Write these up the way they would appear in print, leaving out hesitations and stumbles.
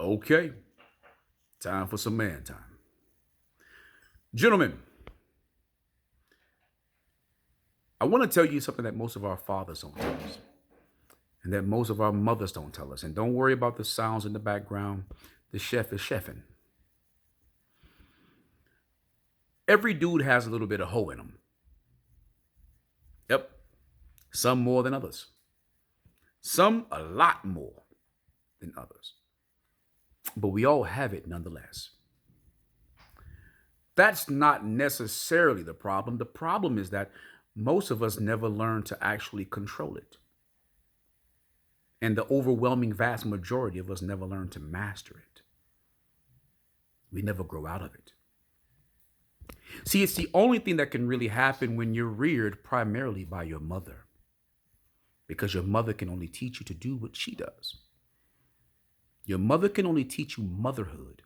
Okay, time for some man time. Gentlemen, I want to tell you something that most of our fathers don't tell us, and that most of our mothers don't tell us. And don't worry about the sounds in the background. The chef is chefing. Every dude has a little bit of hoe in him. Yep, some more than others. Some a lot more than others. But we all have it nonetheless. That's not necessarily the problem. The problem is that most of us never learn to actually control it. And the overwhelming vast majority of us never learn to master it. We never grow out of it. See, it's the only thing that can really happen when you're reared primarily by your mother, because your mother can only teach you to do what she does. Your mother can only teach you motherhood,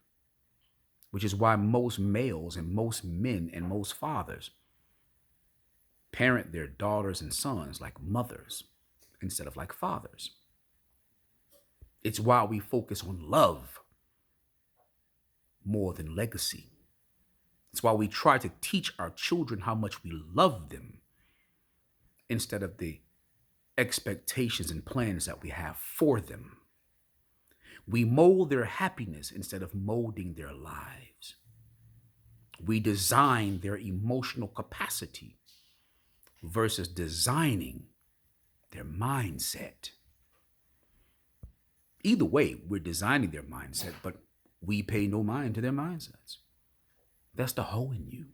which is why most males and most men and most fathers parent their daughters and sons like mothers instead of like fathers. It's why we focus on love more than legacy. It's why we try to teach our children how much we love them instead of the expectations and plans that we have for them. We mold their happiness instead of molding their lives. We design their emotional capacity versus designing their mindset. Either way, we're designing their mindset, but we pay no mind to their mindsets. That's the hoe in you.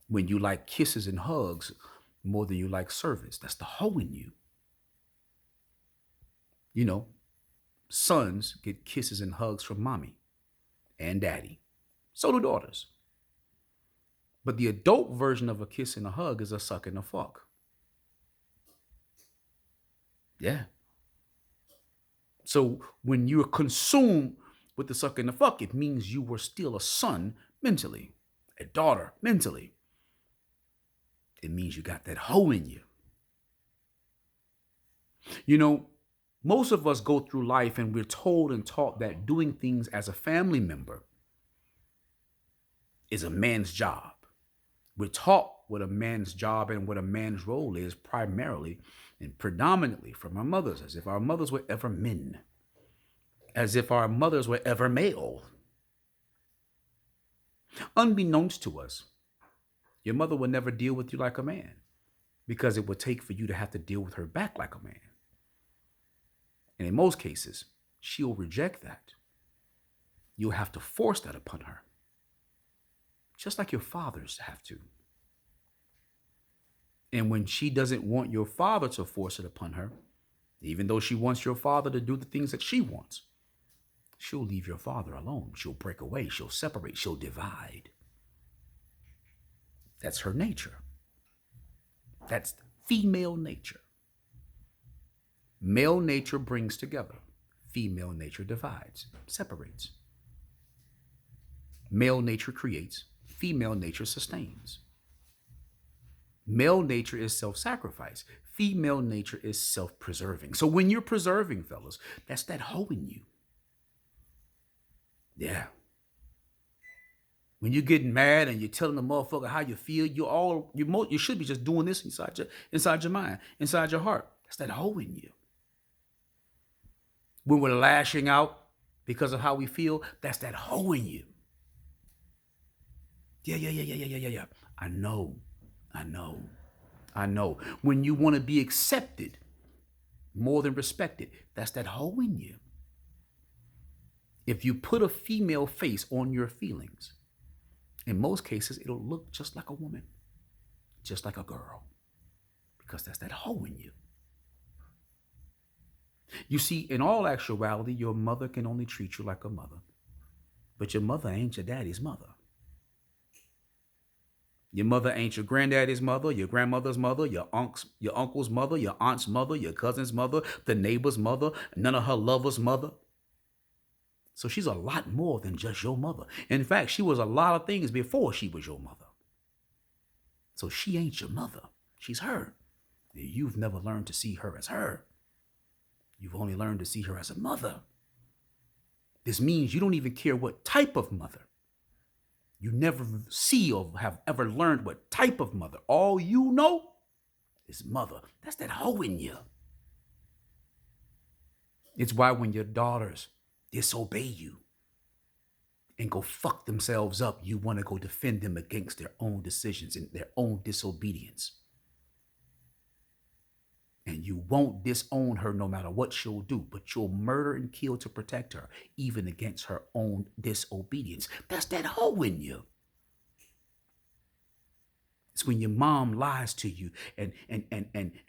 When you like kisses and hugs more than you like service, that's the hoe in you. You know, sons get kisses and hugs from mommy and daddy. So do daughters. But the adult version of a kiss and a hug is a suck and a fuck. Yeah. So when you're consumed with the suck and the fuck, it means you were still a son mentally, a daughter mentally. It means you got that hoe in you. You know, most of us go through life and we're told and taught that doing things as a family member is a man's job. We're taught what a man's job and what a man's role is primarily and predominantly from our mothers, as if our mothers were ever men, as if our mothers were ever male. Unbeknownst to us, your mother will never deal with you like a man because it would take for you to have to deal with her back like a man. And in most cases, she'll reject that. You'll have to force that upon her, just like your fathers have to. And when she doesn't want your father to force it upon her, even though she wants your father to do the things that she wants, she'll leave your father alone. She'll break away. She'll separate. She'll divide. That's her nature. That's female nature. Male nature brings together. Female nature divides, separates. Male nature creates. Female nature sustains. Male nature is self-sacrifice. Female nature is self-preserving. So when you're preserving, fellas, that's that hoe in you. Yeah. When you're getting mad and you're telling the motherfucker how you feel, you should be just doing this inside your mind, inside your heart. That's that hoe in you. When we're lashing out because of how we feel, that's that hoe in you. Yeah. I know. When you want to be accepted more than respected, that's that hoe in you. If you put a female face on your feelings, in most cases, it'll look just like a woman, just like a girl, because that's that hoe in you. You see, in all actuality, your mother can only treat you like a mother, but your mother ain't your daddy's mother. Your mother ain't your granddaddy's mother, your grandmother's mother, your uncle's mother, your aunt's mother, your cousin's mother, the neighbor's mother, none of her lovers' mother. So she's a lot more than just your mother. In fact, she was a lot of things before she was your mother. So she ain't your mother. She's her. You've never learned to see her as her. You've only learned to see her as a mother. This means you don't even care what type of mother. You never see or have ever learned what type of mother. All you know is mother. That's that hoe in you. It's why when your daughters disobey you and go fuck themselves up, you want to go defend them against their own decisions and their own disobedience. And you won't disown her no matter what she'll do, but you'll murder and kill to protect her, even against her own disobedience. That's that hoe in you. It's when your mom lies to you and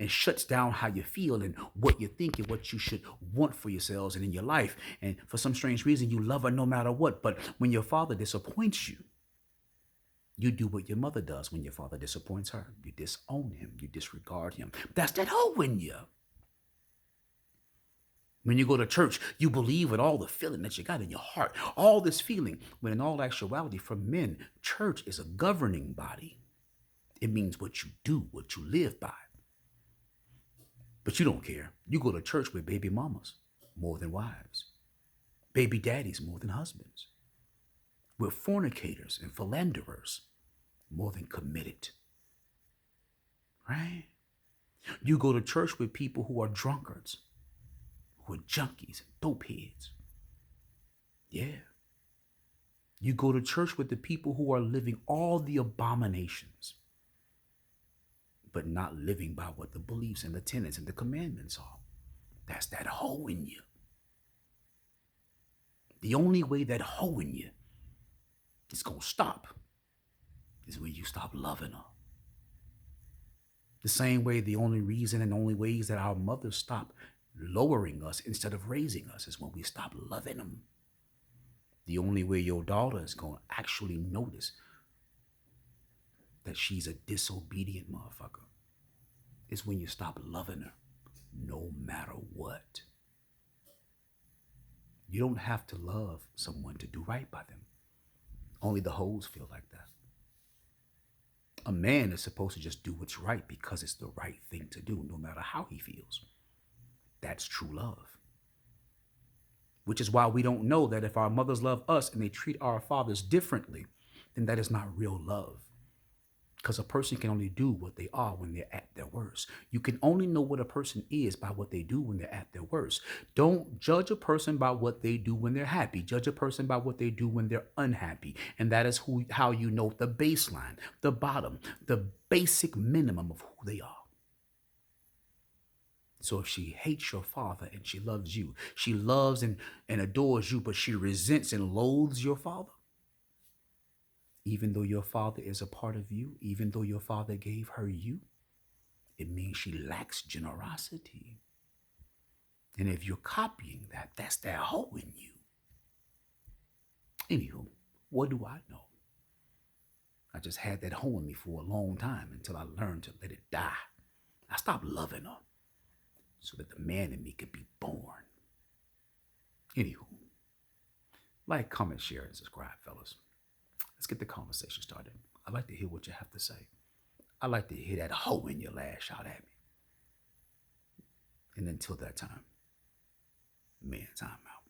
shuts down how you feel and what you think and what you should want for yourselves and in your life. And for some strange reason, you love her no matter what. But when your father disappoints you, you do what your mother does when your father disappoints her. You disown him. You disregard him. That's that hoe in you. When you go to church, you believe with all the feeling that you got in your heart, all this feeling, when in all actuality, for men, church is a governing body. It means what you do, what you live by. But you don't care. You go to church with baby mamas more than wives, baby daddies more than husbands, with fornicators and philanderers more than committed. Right? You go to church with people who are drunkards, who are junkies and dope heads. Yeah. You go to church with the people who are living all the abominations, but not living by what the beliefs and the tenets and the commandments are. That's that hoe in you. The only way that hoe in you is going to stop is when you stop loving her. The same way, the only reason and only ways that our mothers stop lowering us instead of raising us is when we stop loving them. The only way your daughter is going to actually notice that she's a disobedient motherfucker is when you stop loving her, no matter what. You don't have to love someone to do right by them. Only the hoes feel like that. A man is supposed to just do what's right because it's the right thing to do, no matter how he feels. That's true love. Which is why we don't know that if our mothers love us and they treat our fathers differently, then that is not real love. Because a person can only do what they are when they're at their worst. You can only know what a person is by what they do when they're at their worst. Don't judge a person by what they do when they're happy. Judge a person by what they do when they're unhappy. And that is how you know the baseline, the bottom, the basic minimum of who they are. So if she hates your father and she loves you, she loves and adores you, but she resents and loathes your father, even though your father is a part of you, even though your father gave her you, it means she lacks generosity. And if you're copying that, that's that hoe in you. Anywho, what do I know? I just had that hoe in me for a long time until I learned to let it die. I stopped loving her so that the man in me could be born. Anywho, like, comment, share, and subscribe, fellas. Let's get the conversation started. I'd like to hear what you have to say. I'd like to hear that hoe in your lash out at me. And until that time, man, time out.